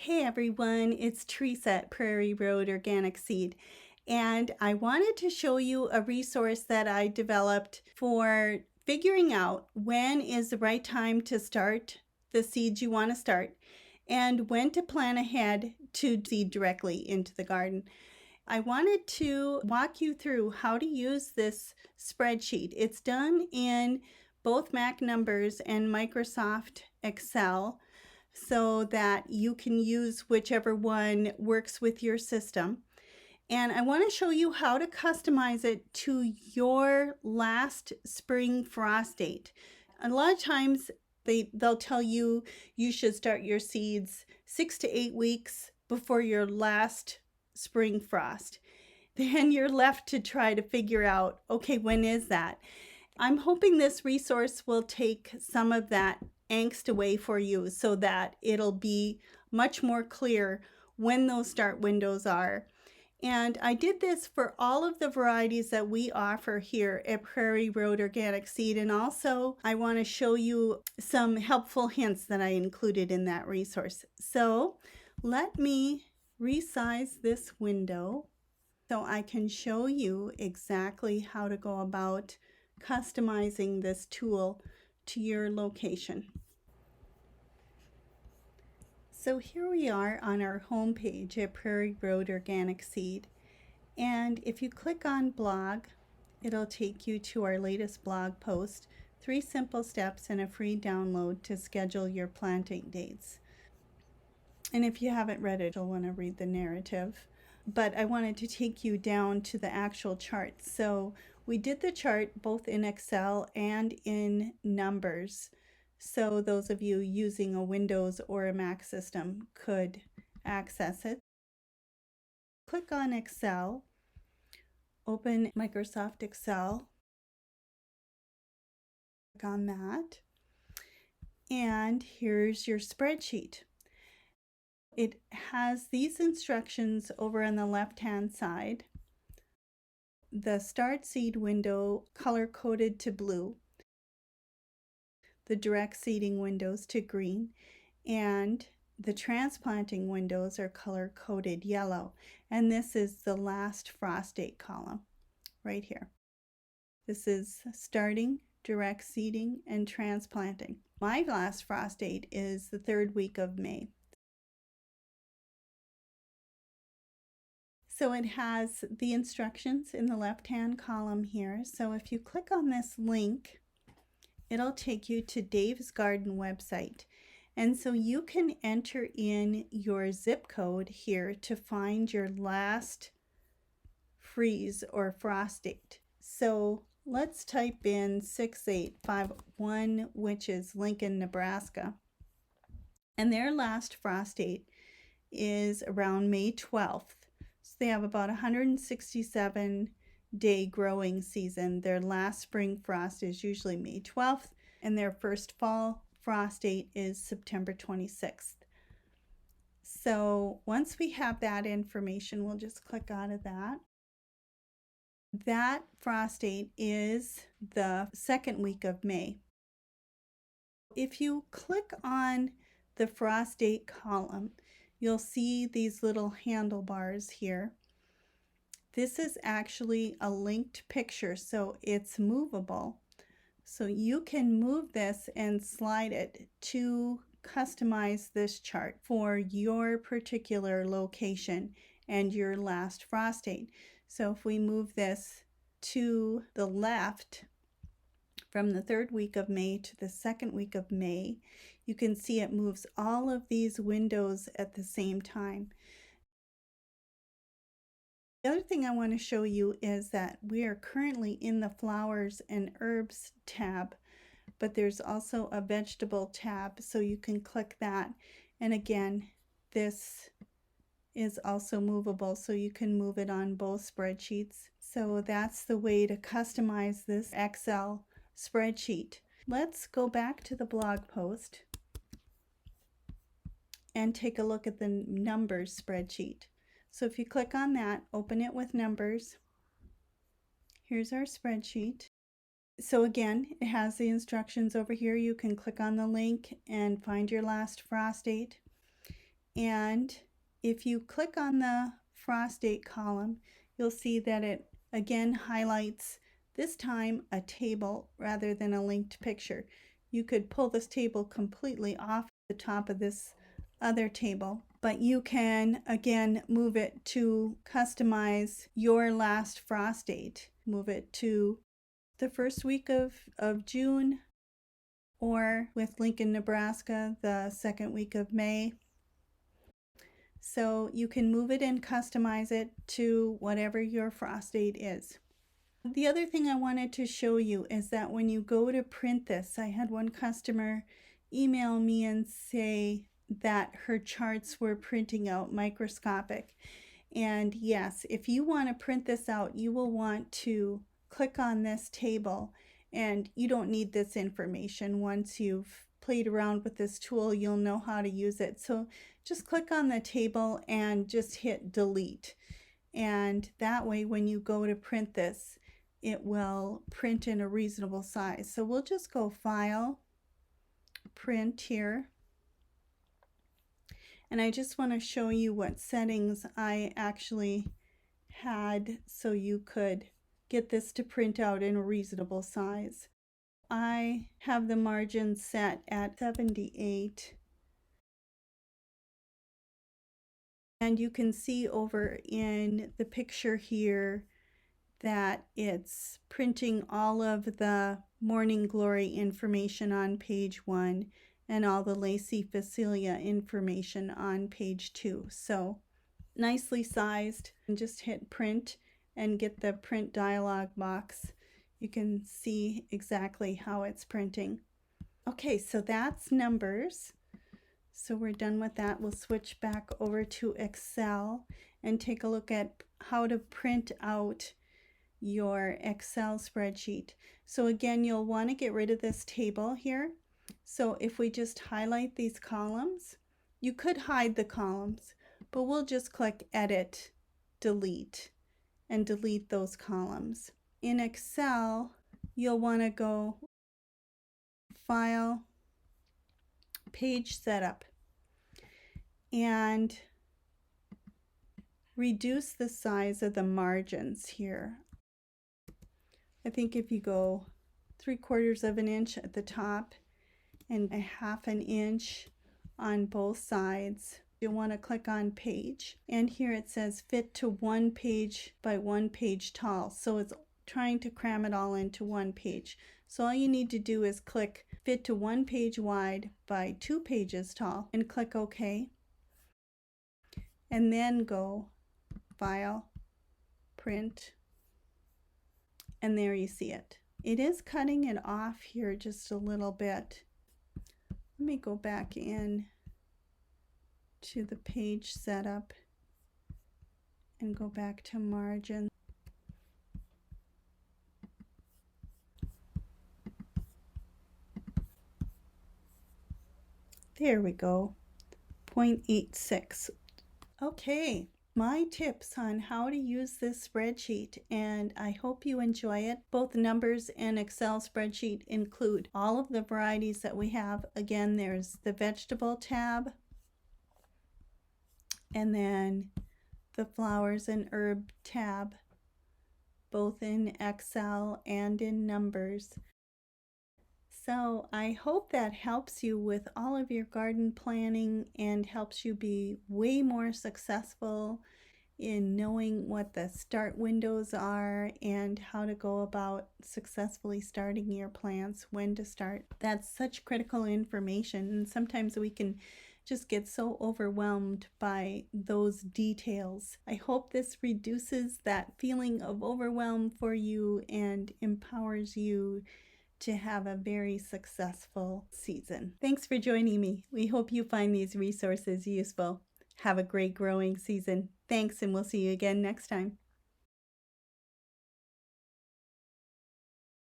Hey everyone, it's Theresa at Prairie Road Organic Seed, and I wanted to show you a resource that I developed for figuring out when is the right time to start the seeds you want to start and when to plan ahead to seed directly into the garden. I wanted to walk you through how to use this spreadsheet. It's done in both Mac Numbers and Microsoft Excel, so that you can use whichever one works with your system. And I want to show you how to customize it to your last spring frost date. A lot of times they'll tell you you should start your seeds 6 to 8 weeks before your last spring frost. Then you're left to try to figure out, okay, when is that? I'm hoping this resource will take some of that angst away for you so that it'll be much more clear when those start windows are. And I did this for all of the varieties that we offer here at Prairie Road Organic Seed. And also I want to show you some helpful hints that I included in that resource. So let me resize this window so I can show you exactly how to go about customizing this tool to your location. So here we are on our home page at Prairie Road Organic Seed, and if you click on blog, it'll take you to our latest blog post, 3 simple steps and a free download to schedule your planting dates. And if you haven't read it, you'll want to read the narrative. But I wanted to take you down to the actual chart. So we did the chart both in Excel and in Numbers. So those of you using a Windows or a Mac system could access it. Click on Excel, open Microsoft Excel, click on that, and here's your spreadsheet. It has these instructions over on the left-hand side. The Start Seed window color-coded to blue, the direct seeding windows to green, and the transplanting windows are color-coded yellow. And this is the last frost date column right here. This is starting, direct seeding, and transplanting. My last frost date is the 3rd week of May. So it has the instructions in the left-hand column here. So if you click on this link, it'll take you to Dave's Garden website. And so you can enter in your zip code here to find your last freeze or frost date. So let's type in 6851, which is Lincoln, Nebraska. And their last frost date is around May 12th. So they have about 167-day growing season. Their last spring frost is usually May 12th, and their first fall frost date is September 26th. So once we have that information, we'll just click out of that. That frost date is the 2nd week of May. If you click on the frost date column, you'll see these little handlebars here. This is actually a linked picture, so it's movable. So you can move this and slide it to customize this chart for your particular location and your last frost date. So if we move this to the left from the 3rd week of May to the 2nd week of May, you can see it moves all of these windows at the same time. The other thing I want to show you is that we are currently in the Flowers and Herbs tab, but there's also a Vegetable tab, so you can click that. And again, this is also movable, so you can move it on both spreadsheets. So that's the way to customize this Excel spreadsheet. Let's go back to the blog post and take a look at the Numbers spreadsheet. So if you click on that, open it with Numbers. Here's our spreadsheet. So again, it has the instructions over here. You can click on the link and find your last frost date. And if you click on the frost date column, you'll see that it again highlights, this time, a table rather than a linked picture. You could pull this table completely off the top of this other table, but you can again move it to customize your last frost date. Move it to the first week of June, or with Lincoln, Nebraska, the second week of May. So you can move it and customize it to whatever your frost date is. The other thing I wanted to show you is that when you go to print this, I had one customer email me and say that her charts were printing out microscopic. And yes, if you want to print this out, you will want to click on this table, and you don't need this information. Once you've played around with this tool, you'll know how to use it. So just click on the table and just hit delete. And that way, when you go to print this, it will print in a reasonable size. So we'll just go File, Print here. And I just want to show you what settings I actually had so you could get this to print out in a reasonable size. I have the margin set at 78. And you can see over in the picture here that it's printing all of the Morning Glory information on page 1 and all the Lacey Facilia information on page 2. So nicely sized. And just hit print and get the print dialog box. You can see exactly how it's printing. Okay, so that's numbers. So we're done with that. We'll switch back over to Excel and take a look at how to print out your Excel spreadsheet. So again, you'll want to get rid of this table here. So if we just highlight these columns, you could hide the columns, but we'll just click Edit, Delete, and delete those columns. In Excel, you'll want to go File, Page Setup, and reduce the size of the margins here. I think if you go 3/4 of an inch at the top and 1/2 inch on both sides, you'll want to click on Page, and here it says fit to 1 page by 1 page tall. So it's trying to cram it all into 1 page. So all you need to do is click fit to 1 page wide by 2 pages tall and click OK. And then go File, Print, and there you see it. It is cutting it off here just a little bit. Let me go back in to the page setup and go back to margin. There we go, 0.86. Okay, my tips on how to use this spreadsheet, and I hope you enjoy it. Both numbers and Excel spreadsheet include all of the varieties that we have. Again, there's the vegetable tab, and then the flowers and herb tab, both in Excel and in numbers. So I hope that helps you with all of your garden planning and helps you be way more successful in knowing what the start windows are and how to go about successfully starting your plants, when to start. That's such critical information, and sometimes we can just get so overwhelmed by those details. I hope this reduces that feeling of overwhelm for you and empowers you to have a very successful season. Thanks for joining me. We hope you find these resources useful. Have a great growing season. Thanks, and we'll see you again next time.